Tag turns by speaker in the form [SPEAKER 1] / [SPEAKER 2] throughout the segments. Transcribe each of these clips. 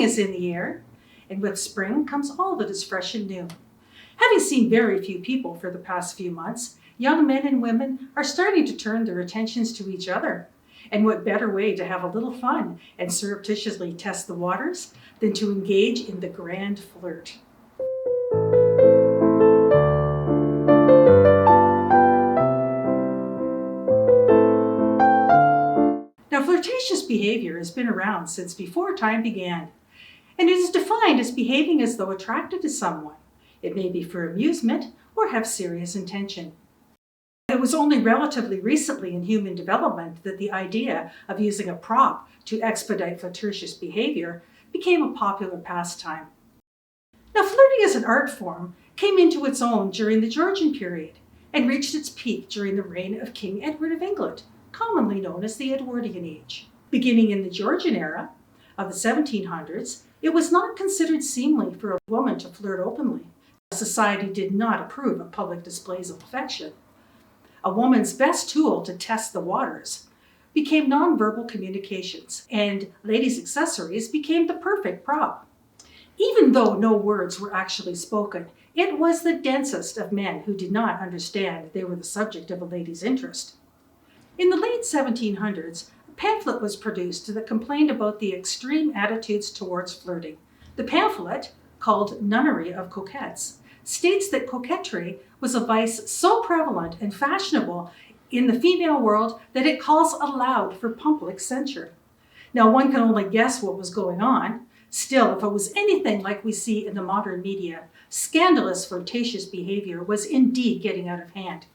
[SPEAKER 1] is in the air, and with spring comes all that is fresh and new. Having seen very few people for the past few months, young men and women are starting to turn their attentions to each other. And what better way to have a little fun and surreptitiously test the waters than to engage in the grand flirt? Now, flirtatious behavior has been around since before time began, and it is defined as behaving as though attracted to someone. It may be for amusement or have serious intention. It was only relatively recently in human development that the idea of using a prop to expedite flirtatious behavior became a popular pastime. Now, flirting as an art form came into its own during the Georgian period and reached its peak during the reign of King Edward of England, commonly known as the Edwardian Age. Beginning in the Georgian era of the 1700s, it was not considered seemly for a woman to flirt openly. Society did not approve of public displays of affection. A woman's best tool to test the waters became nonverbal communications, and ladies' accessories became the perfect prop. Even though no words were actually spoken, it was the densest of men who did not understand they were the subject of a lady's interest. In the late 1700s, a pamphlet was produced that complained about the extreme attitudes towards flirting. The pamphlet, called Nunnery of Coquettes, states that coquetry was a vice so prevalent and fashionable in the female world that it calls aloud for public censure. Now, one can only guess what was going on. Still, if it was anything like we see in the modern media, scandalous flirtatious behavior was indeed getting out of hand.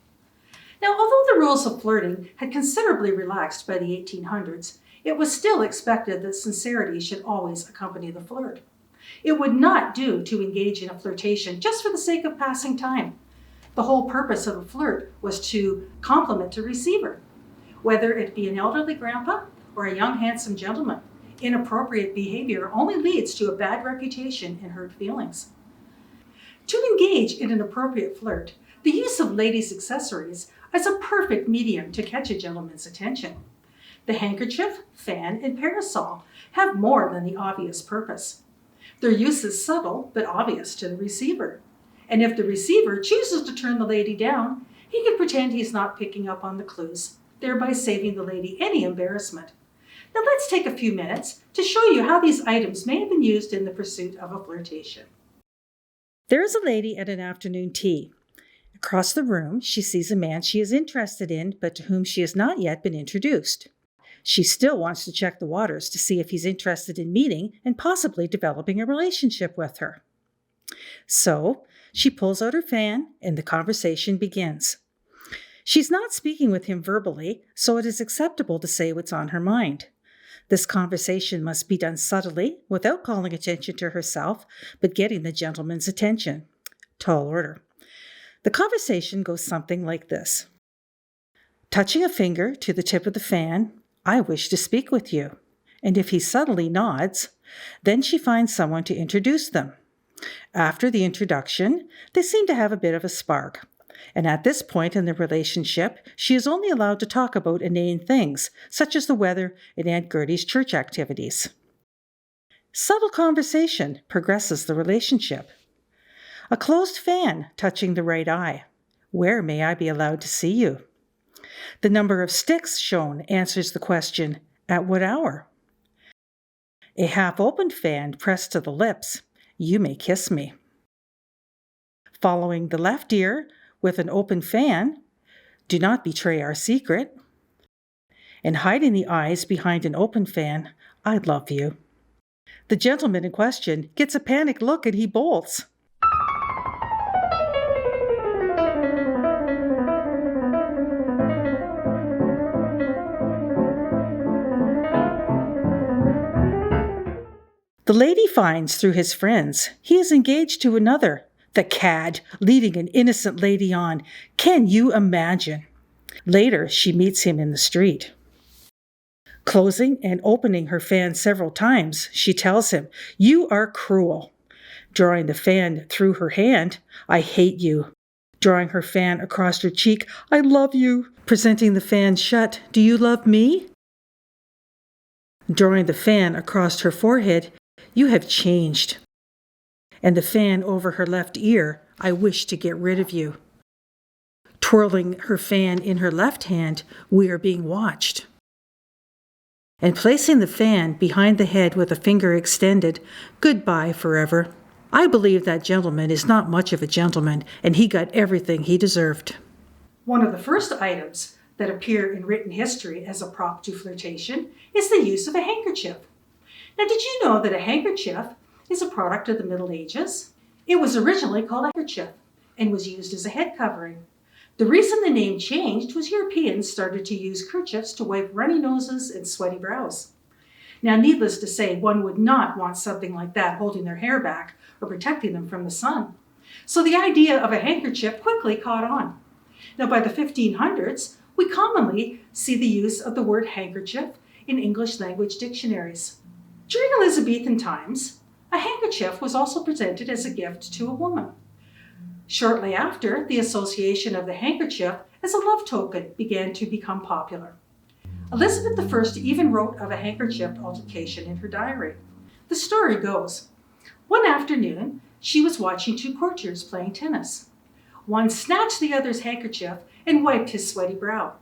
[SPEAKER 1] Now, although the rules of flirting had considerably relaxed by the 1800s, it was still expected that sincerity should always accompany the flirt. It would not do to engage in a flirtation just for the sake of passing time. The whole purpose of a flirt was to compliment the receiver. Whether it be an elderly grandpa or a young handsome gentleman, inappropriate behavior only leads to a bad reputation and hurt feelings. To engage in an appropriate flirt, the use of ladies' accessories is a perfect medium to catch a gentleman's attention. The handkerchief, fan, and parasol have more than the obvious purpose. Their use is subtle but obvious to the receiver. And if the receiver chooses to turn the lady down, he can pretend he's not picking up on the clues, thereby saving the lady any embarrassment. Now let's take a few minutes to show you how these items may have been used in the pursuit of a flirtation.
[SPEAKER 2] There is a lady at an afternoon tea. Across the room, she sees a man she is interested in, but to whom she has not yet been introduced. She still wants to check the waters to see if he's interested in meeting and possibly developing a relationship with her. So, she pulls out her fan and the conversation begins. She's not speaking with him verbally, so it is acceptable to say what's on her mind. This conversation must be done subtly, without calling attention to herself, but getting the gentleman's attention. Tall order. The conversation goes something like this. Touching a finger to the tip of the fan, I wish to speak with you. And if he subtly nods, then she finds someone to introduce them. After the introduction, they seem to have a bit of a spark. And at this point in the relationship, she is only allowed to talk about inane things, such as the weather and Aunt Gertie's church activities. Subtle conversation progresses the relationship. A closed fan touching the right eye. Where may I be allowed to see you? The number of sticks shown answers the question, at what hour? A half-opened fan pressed to the lips. You may kiss me. Following the left ear with an open fan. Do not betray our secret. And hiding the eyes behind an open fan. I love you. The gentleman in question gets a panicked look and he bolts. The lady finds through his friends he is engaged to another. The cad, leading an innocent lady on. Can you imagine? Later, she meets him in the street. Closing and opening her fan several times, she tells him, You are cruel. Drawing the fan through her hand, I hate you. Drawing her fan across her cheek, I love you. Presenting the fan shut, Do you love me? Drawing the fan across her forehead, You have changed. And the fan over her left ear, I wish to get rid of you. Twirling her fan in her left hand, we are being watched. And placing the fan behind the head with a finger extended, goodbye forever. I believe that gentleman is not much of a gentleman, and he got everything he deserved.
[SPEAKER 1] One of the first items that appear in written history as a prop to flirtation is the use of a handkerchief. Now, did you know that a handkerchief is a product of the Middle Ages? It was originally called a handkerchief and was used as a head covering. The reason the name changed was Europeans started to use kerchiefs to wipe runny noses and sweaty brows. Now, needless to say, one would not want something like that holding their hair back or protecting them from the sun. So the idea of a handkerchief quickly caught on. Now, by the 1500s, we commonly see the use of the word handkerchief in English language dictionaries. During Elizabethan times, a handkerchief was also presented as a gift to a woman. Shortly after, the association of the handkerchief as a love token began to become popular. Elizabeth I even wrote of a handkerchief altercation in her diary. The story goes, one afternoon, she was watching two courtiers playing tennis. One snatched the other's handkerchief and wiped his sweaty brow.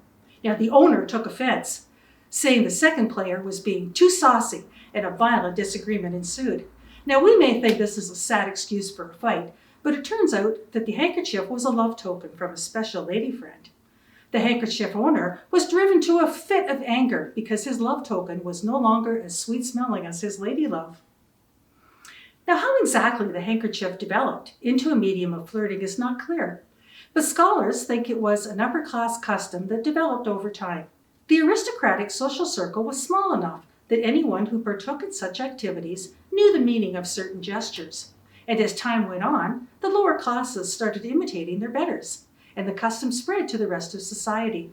[SPEAKER 1] Now, the owner took offense, saying the second player was being too saucy, and a violent disagreement ensued. Now, we may think this is a sad excuse for a fight, but it turns out that the handkerchief was a love token from a special lady friend. The handkerchief owner was driven to a fit of anger because his love token was no longer as sweet-smelling as his lady love. Now, how exactly the handkerchief developed into a medium of flirting is not clear, but scholars think it was an upper-class custom that developed over time. The aristocratic social circle was small enough that anyone who partook in such activities knew the meaning of certain gestures. And as time went on, the lower classes started imitating their betters, and the custom spread to the rest of society.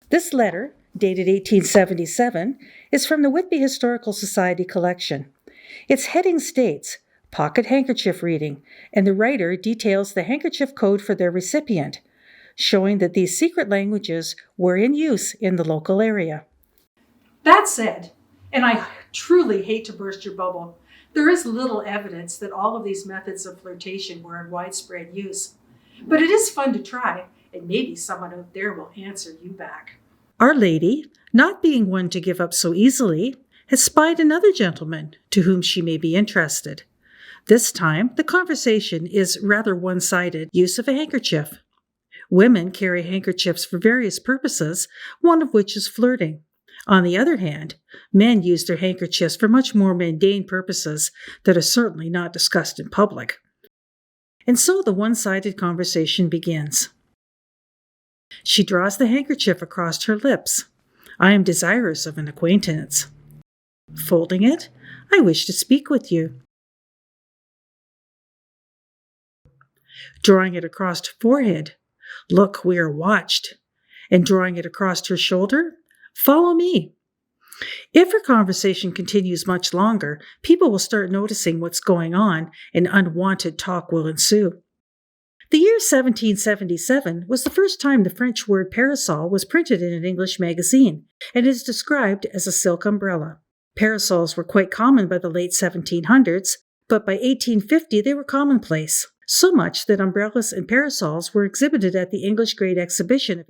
[SPEAKER 2] This letter, dated 1877, is from the Whitby Historical Society collection. Its heading states, Pocket Handkerchief Reading, and the writer details the handkerchief code for their recipient, showing that these secret languages were in use in the local area.
[SPEAKER 1] That said, and I truly hate to burst your bubble, there is little evidence that all of these methods of flirtation were in widespread use. But it is fun to try, and maybe someone out there will answer you back.
[SPEAKER 2] Our lady, not being one to give up so easily, has spied another gentleman to whom she may be interested. This time, the conversation is rather one-sided use of a handkerchief. Women carry handkerchiefs for various purposes, one of which is flirting. On the other hand, men use their handkerchiefs for much more mundane purposes that are certainly not discussed in public. And so the one-sided conversation begins. She draws the handkerchief across her lips. I am desirous of an acquaintance. Folding it, I wish to speak with you. Drawing it across her forehead, look, we are watched. And drawing it across her shoulder, follow me. If her conversation continues much longer, people will start noticing what's going on and unwanted talk will ensue. The year 1777 was the first time the French word parasol was printed in an English magazine, and is described as a silk umbrella. Parasols were quite common by the late 1700s, but by 1850 they were commonplace, so much that umbrellas and parasols were exhibited at the English Great Exhibition.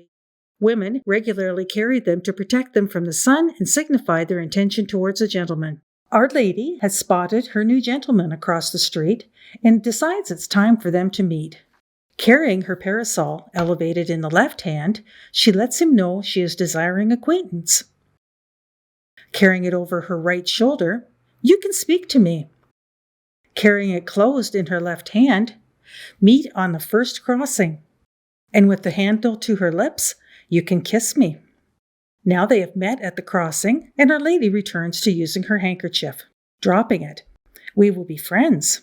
[SPEAKER 2] Women regularly carried them to protect them from the sun and signify their intention towards a gentleman. Our lady has spotted her new gentleman across the street and decides it's time for them to meet. Carrying her parasol elevated in the left hand, she lets him know she is desiring acquaintance. Carrying it over her right shoulder, you can speak to me. Carrying it closed in her left hand, meet on the first crossing. And with the handle to her lips, you can kiss me. Now they have met at the crossing, and Our Lady returns to using her handkerchief, dropping it. We will be friends.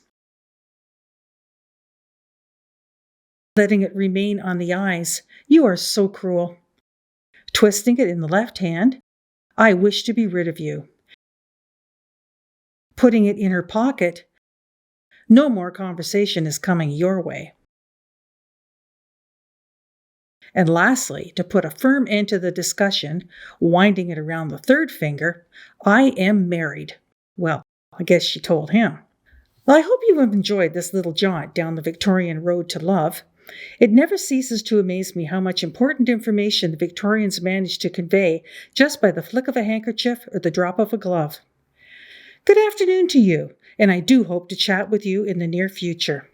[SPEAKER 2] Letting it remain on the eyes. You are so cruel. Twisting it in the left hand. I wish to be rid of you. Putting it in her pocket. No more conversation is coming your way. And lastly, to put a firm end to the discussion, winding it around the third finger, I am married. Well, I guess she told him. Well, I hope you have enjoyed this little jaunt down the Victorian road to love. It never ceases to amaze me how much important information the Victorians managed to convey just by the flick of a handkerchief or the drop of a glove. Good afternoon to you, and I do hope to chat with you in the near future.